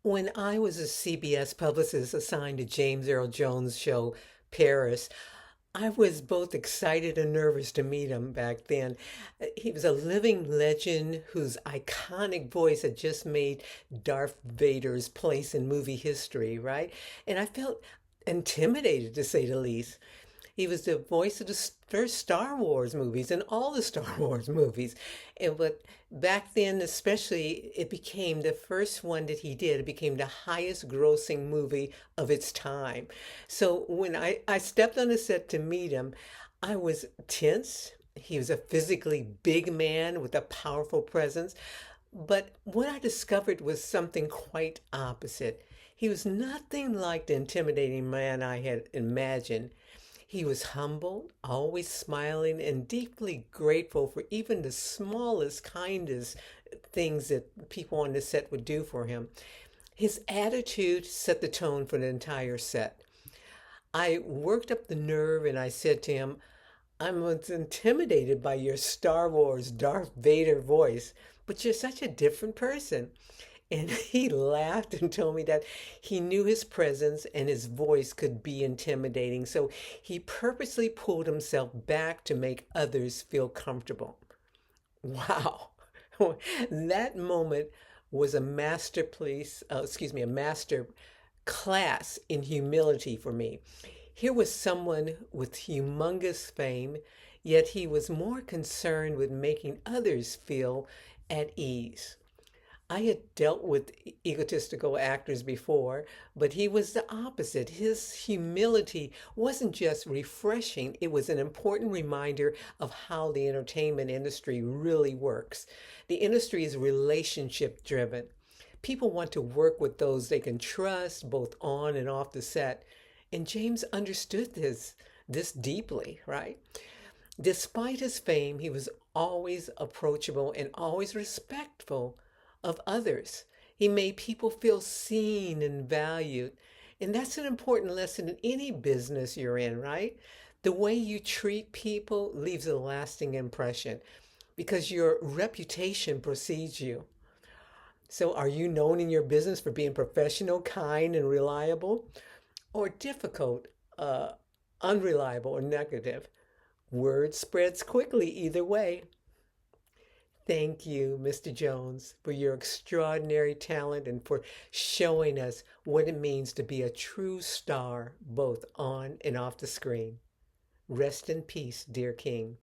When I was a CBS publicist assigned to James Earl Jones' show, Paris, I was both excited and nervous to meet him back then. He was a living legend whose iconic voice had just made Darth Vader's place in movie history, right? And I felt intimidated, to say the least. He was the voice of the first Star Wars movies and all the Star Wars movies. But back then, especially, it became the first one that he did. It became the highest grossing movie of its time. So when I stepped on the set to meet him, I was tense. He was a physically big man with a powerful presence. But what I discovered was something quite opposite. He was nothing like the intimidating man I had imagined. He was humble, always smiling, and deeply grateful for even the smallest, kindest things that people on the set would do for him. His attitude set the tone for the entire set. I worked up the nerve and I said to him, I was intimidated by your Star Wars Darth Vader voice, but you're such a different person. And he laughed and told me that he knew his presence and his voice could be intimidating. So he purposely pulled himself back to make others feel comfortable. Wow. That moment was a masterpiece, a master class in humility for me. Here was someone with humongous fame, yet he was more concerned with making others feel at ease. I had dealt with egotistical actors before, but he was the opposite. His humility wasn't just refreshing, it was an important reminder of how the entertainment industry really works. The industry is relationship driven. People want to work with those they can trust, both on and off the set. And James understood this deeply, right? Despite his fame, he was always approachable and always respectful of others. He made people feel seen and valued. And that's an important lesson in any business you're in, right? The way you treat people leaves a lasting impression because your reputation precedes you. So, are you known in your business for being professional, kind, and reliable, or difficult, uh, unreliable, or negative? Word spreads quickly either way. Thank you, Mr. Jones, for your extraordinary talent and for showing us what it means to be a true star, both on and off the screen. Rest in peace, dear King.